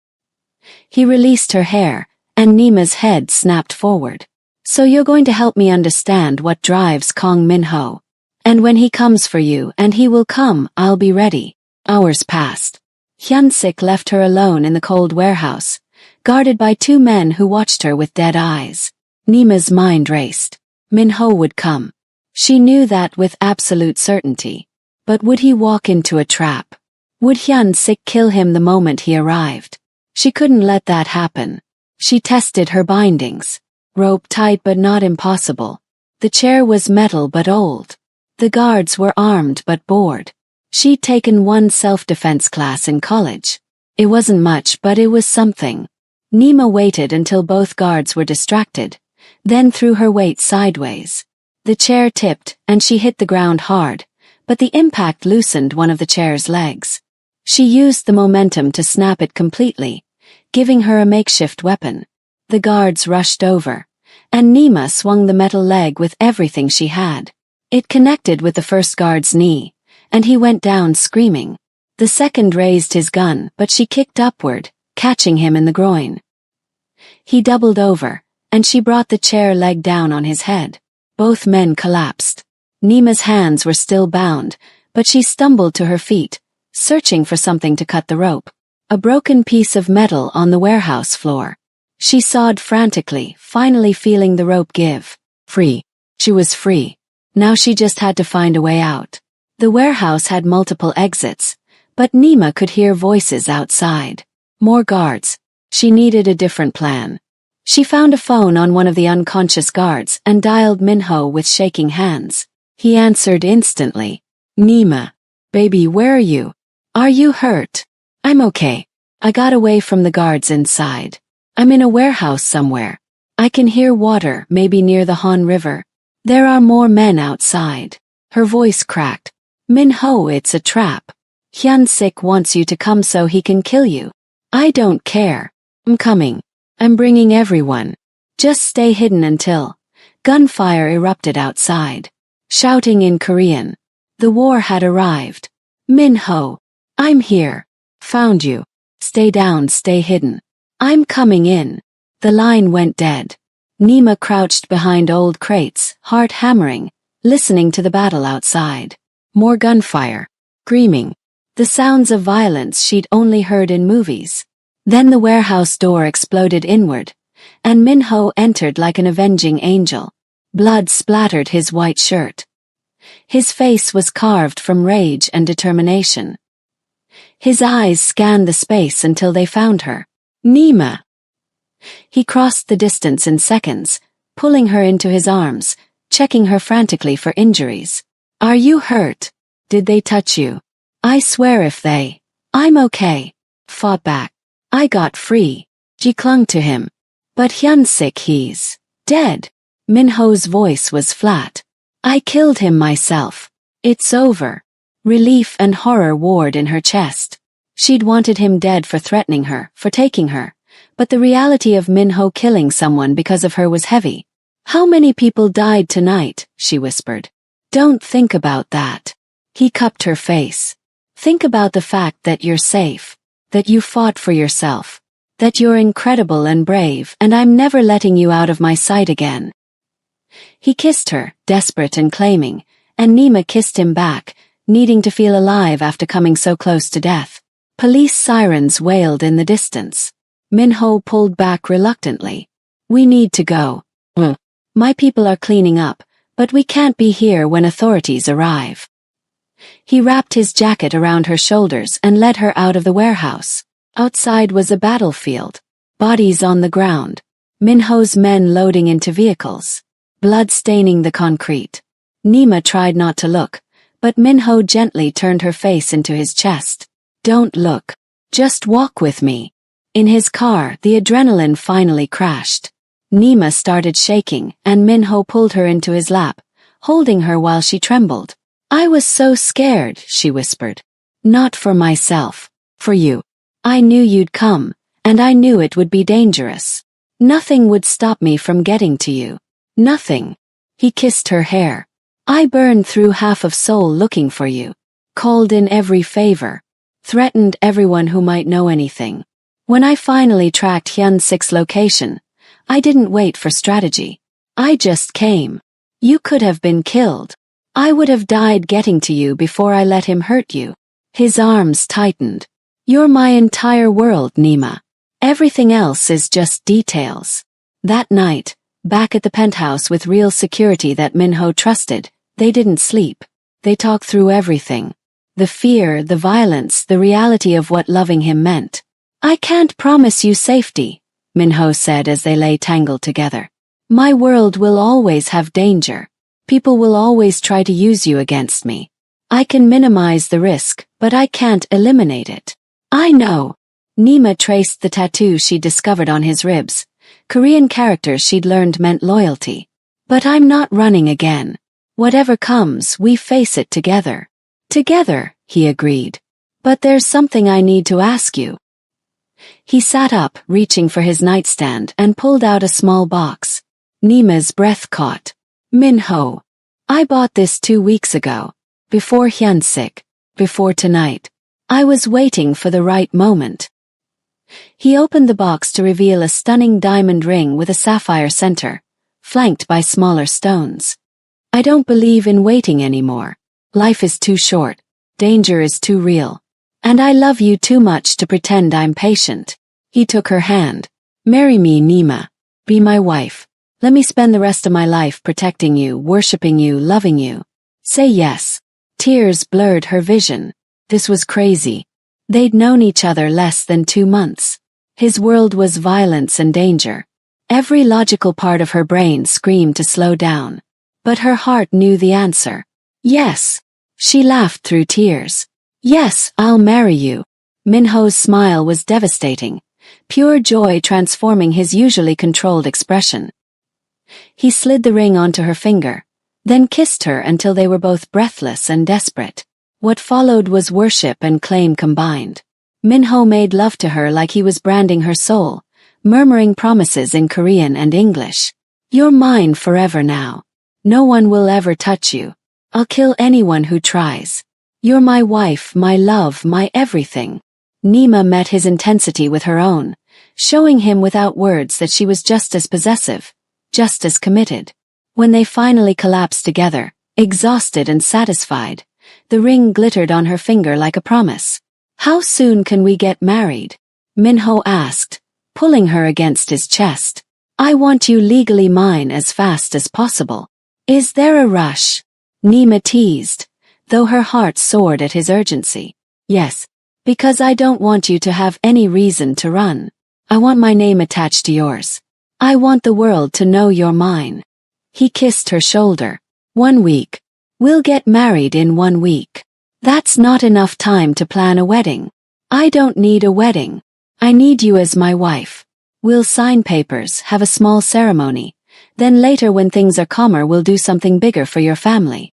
He released her hair, and Nima's head snapped forward. So you're going to help me understand what drives Kong Min-ho. And when he comes for you, and he will come, I'll be ready. Hours passed. Hyun-sik left her alone in the cold warehouse, guarded by 2 men who watched her with dead eyes. Nima's mind raced. Min-ho would come. She knew that with absolute certainty. But would he walk into a trap? Would Hyun-sik kill him the moment he arrived? She couldn't let that happen. She tested her bindings. Rope tight but not impossible. The chair was metal but old. The guards were armed but bored. She'd taken 1 self-defense class in college. It wasn't much, but it was something. Nima waited until both guards were distracted, then threw her weight sideways. The chair tipped, and she hit the ground hard, but the impact loosened one of the chair's legs. She used the momentum to snap it completely, giving her a makeshift weapon. The guards rushed over, and Nima swung the metal leg with everything she had. It connected with the first guard's knee, and he went down screaming. The second raised his gun, but she kicked upward, catching him in the groin. He doubled over, and she brought the chair leg down on his head. Both men collapsed. Nima's hands were still bound, but she stumbled to her feet, searching for something to cut the rope. A broken piece of metal on the warehouse floor. She sawed frantically, finally feeling the rope give. Free. She was free. Now she just had to find a way out. The warehouse had multiple exits, but Nima could hear voices outside. More guards. She needed a different plan. She found a phone on one of the unconscious guards and dialed Min-ho with shaking hands. He answered instantly. Nima. Baby, where are you? Are you hurt? I'm okay. I got away from the guards inside. I'm in a warehouse somewhere. I can hear water, maybe near the Han River. There are more men outside. Her voice cracked. Min-ho, it's a trap. Hyun-sik wants you to come so he can kill you. I don't care. I'm coming. I'm bringing everyone. Just stay hidden until. Gunfire erupted outside. Shouting in Korean. The war had arrived. Min-ho. I'm here. Found you. Stay down, stay hidden. I'm coming in. The line went dead. Nima crouched behind old crates, heart hammering, listening to the battle outside. More gunfire. Screaming. The sounds of violence she'd only heard in movies. Then the warehouse door exploded inward, and Min-ho entered like an avenging angel. Blood splattered his white shirt. His face was carved from rage and determination. His eyes scanned the space until they found her. Nima! He crossed the distance in seconds, pulling her into his arms, checking her frantically for injuries. Are you hurt? Did they touch you? I swear if they. I'm okay. Fought back. I got free. She clung to him. But Hyun-sik, he's dead. Min-ho's voice was flat. I killed him myself. It's over. Relief and horror warred in her chest. She'd wanted him dead for threatening her, for taking her. But the reality of Min-ho killing someone because of her was heavy. How many people died tonight? She whispered. Don't think about that. He cupped her face. Think about the fact that you're safe. That you fought for yourself. That you're incredible and brave, and I'm never letting you out of my sight again. He kissed her, desperate and claiming, and Nima kissed him back, needing to feel alive after coming so close to death. Police sirens wailed in the distance. Minho pulled back reluctantly. We need to go. My people are cleaning up, but we can't be here when authorities arrive. He wrapped his jacket around her shoulders and led her out of the warehouse. Outside was a battlefield. Bodies on the ground. Minho's men loading into vehicles. Blood staining the concrete. Nima tried not to look, but Minho gently turned her face into his chest. Don't look. Just walk with me. In his car, the adrenaline finally crashed. Nima started shaking, and Minho pulled her into his lap, holding her while she trembled. I was so scared, she whispered. Not for myself. For you. I knew you'd come, and I knew it would be dangerous. Nothing would stop me from getting to you. Nothing. He kissed her hair. I burned through half of Seoul looking for you. Called in every favor. Threatened everyone who might know anything. When I finally tracked Hyun-sik's location, I didn't wait for strategy. I just came. You could have been killed. I would have died getting to you before I let him hurt you. His arms tightened. You're my entire world, Nima. Everything else is just details. That night, back at the penthouse with real security that Minho trusted, they didn't sleep. They talked through everything. The fear, the violence, the reality of what loving him meant. I can't promise you safety, Minho said as they lay tangled together. My world will always have danger. People will always try to use you against me. I can minimize the risk, but I can't eliminate it. I know. Nima traced the tattoo she'd discovered on his ribs. Korean characters she'd learned meant loyalty. But I'm not running again. Whatever comes, we face it together. Together, he agreed. But there's something I need to ask you. He sat up, reaching for his nightstand, and pulled out a small box. Nima's breath caught. Minho. I bought this 2 weeks ago. Before Hyun-sik. Before tonight. I was waiting for the right moment. He opened the box to reveal a stunning diamond ring with a sapphire center, flanked by smaller stones. I don't believe in waiting anymore. Life is too short. Danger is too real. And I love you too much to pretend I'm patient. He took her hand. Marry me, Nima. Be my wife. Let me spend the rest of my life protecting you, worshipping you, loving you. Say yes. Tears blurred her vision. This was crazy. They'd known each other less than 2 months. His world was violence and danger. Every logical part of her brain screamed to slow down. But her heart knew the answer. Yes. She laughed through tears. Yes, I'll marry you. Minho's smile was devastating, pure joy transforming his usually controlled expression. He slid the ring onto her finger, then kissed her until they were both breathless and desperate. What followed was worship and claim combined. Minho made love to her like he was branding her soul, murmuring promises in Korean and English. You're mine forever now. No one will ever touch you. I'll kill anyone who tries. You're my wife, my love, my everything. Nima met his intensity with her own, showing him without words that she was just as possessive, just as committed. When they finally collapsed together, exhausted and satisfied, the ring glittered on her finger like a promise. How soon can we get married? Minho asked, pulling her against his chest. I want you legally mine as fast as possible. Is there a rush? Nima teased, though her heart soared at his urgency. Yes, because I don't want you to have any reason to run. I want my name attached to yours. I want the world to know you're mine. He kissed her shoulder. 1 week. We'll get married in 1 week. That's not enough time to plan a wedding. I don't need a wedding. I need you as my wife. We'll sign papers, have a small ceremony. Then later when things are calmer we'll do something bigger for your family.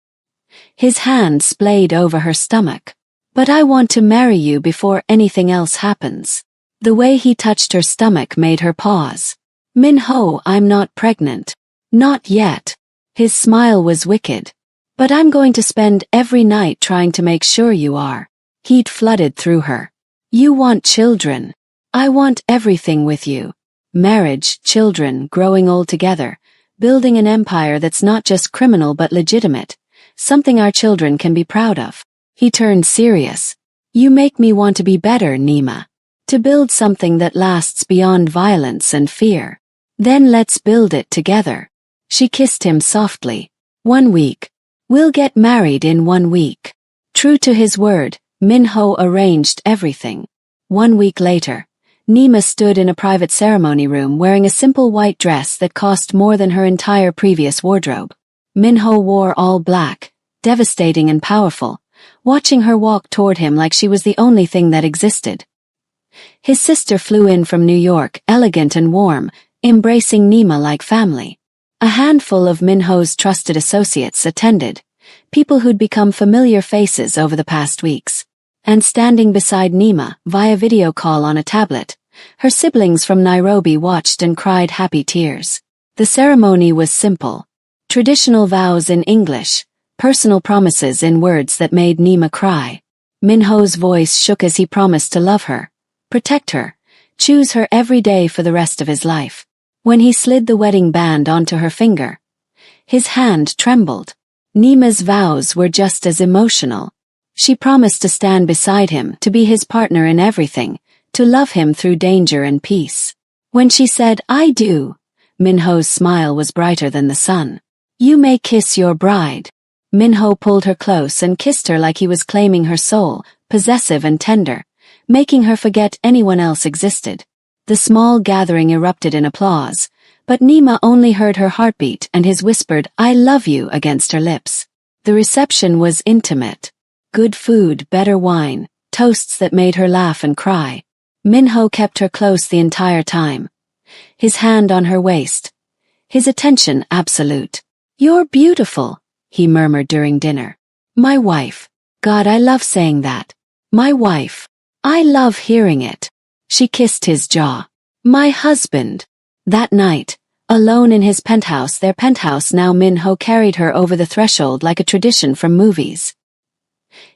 His hand splayed over her stomach. But I want to marry you before anything else happens. The way he touched her stomach made her pause. Minho, I'm not pregnant. Not yet. His smile was wicked. But I'm going to spend every night trying to make sure you are. Heat flooded through her. You want children. I want everything with you. Marriage, children, growing old together, building an empire that's not just criminal but legitimate, something our children can be proud of. He turned serious. You make me want to be better, Nima. To build something that lasts beyond violence and fear. Then let's build it together. She kissed him softly. 1 week. We'll get married in 1 week. True to his word, Minho arranged everything. 1 week later, Nima stood in a private ceremony room wearing a simple white dress that cost more than her entire previous wardrobe. Minho wore all black, devastating and powerful, watching her walk toward him like she was the only thing that existed. His sister flew in from New York, elegant and warm, embracing Nima like family. A handful of Minho's trusted associates attended, people who'd become familiar faces over the past weeks. And standing beside Nima, via video call on a tablet, her siblings from Nairobi watched and cried happy tears. The ceremony was simple. Traditional vows in English, personal promises in words that made Nima cry. Minho's voice shook as he promised to love her, protect her, choose her every day for the rest of his life. When he slid the wedding band onto her finger, his hand trembled. Nima's vows were just as emotional. She promised to stand beside him, to be his partner in everything, to love him through danger and peace. When she said, "I do," Minho's smile was brighter than the sun. "You may kiss your bride." Minho pulled her close and kissed her like he was claiming her soul, possessive and tender, making her forget anyone else existed. The small gathering erupted in applause, but Nima only heard her heartbeat and his whispered, "I love you," against her lips. The reception was intimate. Good food, better wine, toasts that made her laugh and cry. Minho kept her close the entire time, his hand on her waist, his attention absolute. "You're beautiful," he murmured during dinner. "My wife. God, I love saying that. My wife. I love hearing it." She kissed his jaw. "My husband." That night, alone in his penthouse, their penthouse now, Minho carried her over the threshold like a tradition from movies.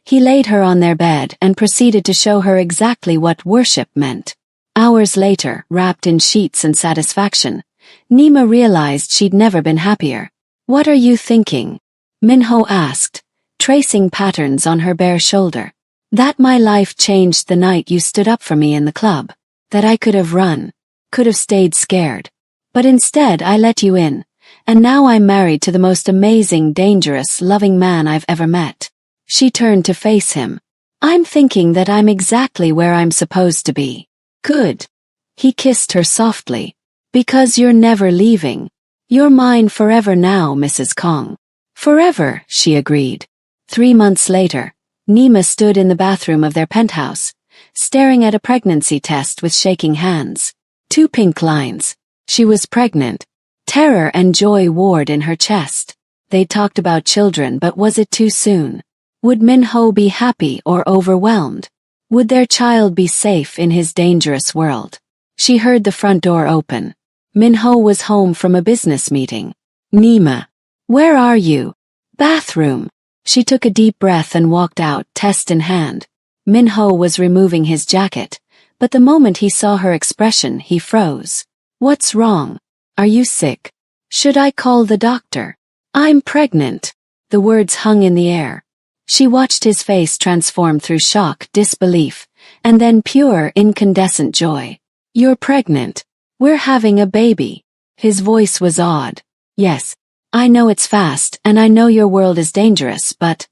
He laid her on their bed and proceeded to show her exactly what worship meant. Hours later, wrapped in sheets and satisfaction, Nima realized she'd never been happier. "What are you thinking?" Minho asked, tracing patterns on her bare shoulder. "That my life changed the night you stood up for me in the club. That I could have run, could have stayed scared. But instead I let you in, and now I'm married to the most amazing, dangerous, loving man I've ever met." She turned to face him. "I'm thinking that I'm exactly where I'm supposed to be." "Good." He kissed her softly. "Because you're never leaving. You're mine forever now, Mrs. Kong." "Forever," she agreed. 3 months later, Nima stood in the bathroom of their penthouse, staring at a pregnancy test with shaking hands. 2 pink lines. She was pregnant. Terror and joy warred in her chest. They talked about children, but was it too soon? Would Minho be happy or overwhelmed? Would their child be safe in his dangerous world? She heard the front door open. Minho was home from a business meeting. "Nima, where are you?" "Bathroom." She took a deep breath and walked out, test in hand. Minho was removing his jacket, but the moment he saw her expression, he froze. "What's wrong? Are you sick? Should I call the doctor?" "I'm pregnant." The words hung in the air. She watched his face transform through shock, disbelief, and then pure, incandescent joy. "You're pregnant. We're having a baby." His voice was odd. "Yes, I know it's fast, and I know your world is dangerous, but..."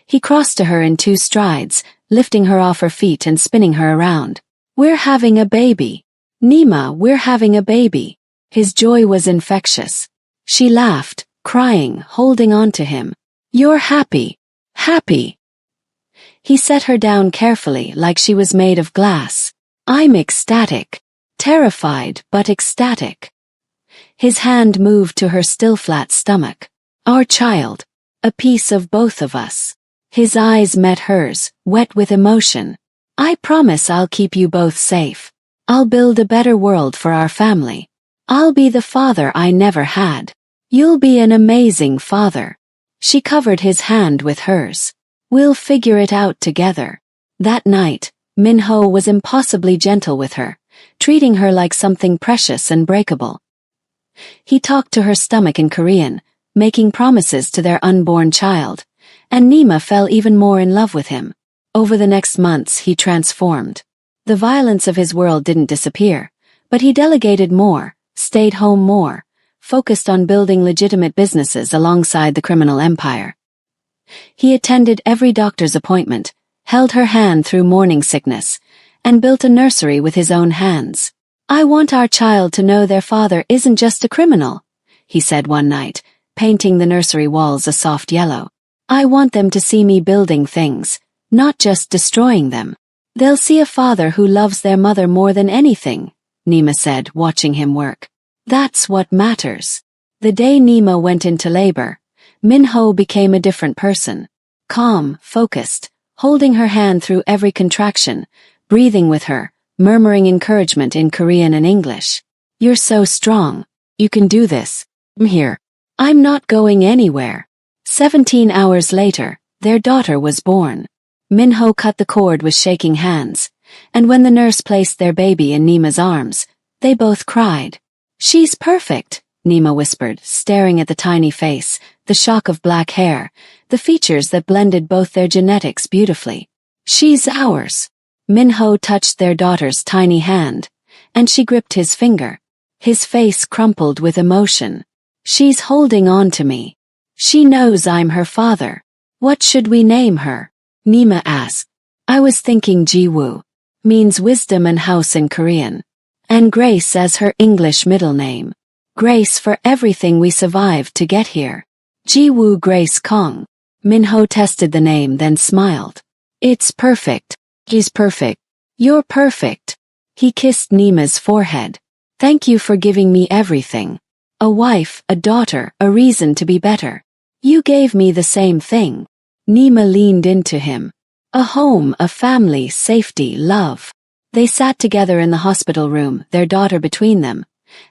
He crossed to her in 2 strides, lifting her off her feet and spinning her around. "We're having a baby. Nima, we're having a baby." His joy was infectious. She laughed, crying, holding on to him. "You're happy. Happy." He set her down carefully like she was made of glass. "I'm ecstatic. Terrified, but ecstatic." His hand moved to her still flat stomach. "Our child. A piece of both of us." His eyes met hers, wet with emotion. "I promise I'll keep you both safe. I'll build a better world for our family. I'll be the father I never had. You'll be an amazing father." She covered his hand with hers. "We'll figure it out together." That night, Minho was impossibly gentle with her, treating her like something precious and breakable. He talked to her stomach in Korean, making promises to their unborn child, and Nima fell even more in love with him. Over the next months he transformed. The violence of his world didn't disappear, but he delegated more, stayed home more, focused on building legitimate businesses alongside the criminal empire. He attended every doctor's appointment, held her hand through morning sickness, and built a nursery with his own hands. "I want our child to know their father isn't just a criminal," he said one night, painting the nursery walls a soft yellow. "I want them to see me building things, not just destroying them. They'll see a father who loves their mother more than anything," Nima said, watching him work. "That's what matters." The day Nima went into labor, Minho became a different person. Calm, focused, holding her hand through every contraction, breathing with her, murmuring encouragement in Korean and English. "You're so strong. You can do this. I'm here. I'm not going anywhere." 17 hours later, their daughter was born. Minho cut the cord with shaking hands, and when the nurse placed their baby in Nima's arms, they both cried. "She's perfect," Nima whispered, staring at the tiny face, the shock of black hair, the features that blended both their genetics beautifully. "She's ours." Minho touched their daughter's tiny hand, and she gripped his finger. His face crumpled with emotion. "She's holding on to me. She knows I'm her father. What should we name her?" Nima asked. "I was thinking Jiwoo. Means wisdom and house in Korean. And Grace as her English middle name. Grace for everything we survived to get here. Jiwoo Grace Kong." Minho tested the name, then smiled. "It's perfect. He's perfect. You're perfect." He kissed Nima's forehead. "Thank you for giving me everything. A wife, a daughter, a reason to be better. You gave me the same thing." Nima leaned into him. "A home, a family, safety, love." They sat together in the hospital room, their daughter between them,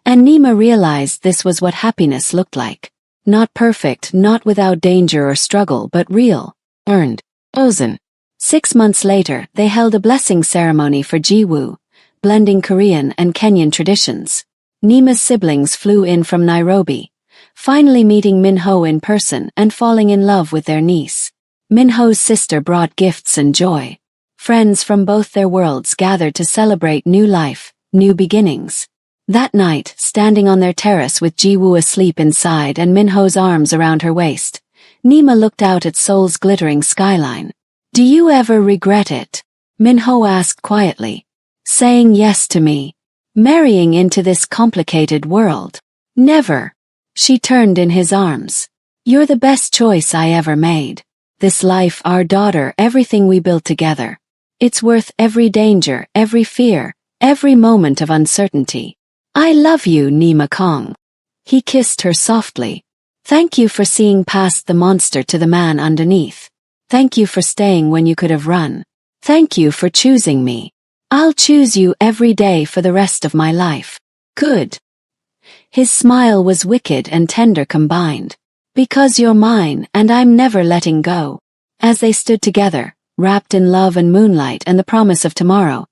and Nima realized this was what happiness looked like. Not perfect, not without danger or struggle, but real, earned, chosen. 6 months later, they held a blessing ceremony for Jiwoo, blending Korean and Kenyan traditions. Nima's siblings flew in from Nairobi, finally meeting Minho in person and falling in love with their niece. Minho's sister brought gifts and joy. Friends from both their worlds gathered to celebrate new life, new beginnings. That night, standing on their terrace with Jiwoo asleep inside and Minho's arms around her waist, Nima looked out at Seoul's glittering skyline. "Do you ever regret it?" Minho asked quietly. "Saying yes to me? Marrying into this complicated world?" "Never." She turned in his arms. "You're the best choice I ever made. This life, our daughter, everything we built together. It's worth every danger, every fear, every moment of uncertainty. I love you, Nima Kong." He kissed her softly. "Thank you for seeing past the monster to the man underneath. Thank you for staying when you could have run. Thank you for choosing me. I'll choose you every day for the rest of my life." "Good." His smile was wicked and tender combined. "Because you're mine and I'm never letting go." As they stood together, wrapped in love and moonlight and the promise of tomorrow,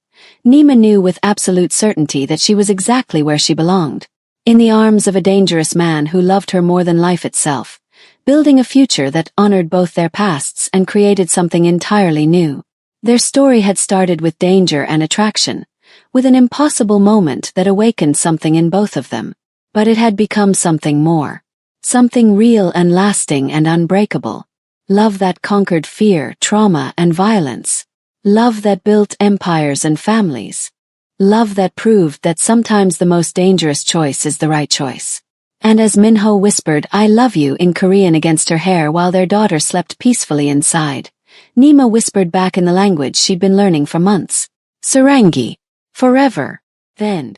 Nima knew with absolute certainty that she was exactly where she belonged, in the arms of a dangerous man who loved her more than life itself, building a future that honored both their pasts and created something entirely new. Their story had started with danger and attraction, with an impossible moment that awakened something in both of them. But it had become something more. Something real and lasting and unbreakable. Love that conquered fear, trauma, and violence. Love that built empires and families. Love that proved that sometimes the most dangerous choice is the right choice. And as Minho whispered "I love you" in Korean against her hair while their daughter slept peacefully inside, Nima whispered back in the language she'd been learning for months. "Sarangi. Forever." Then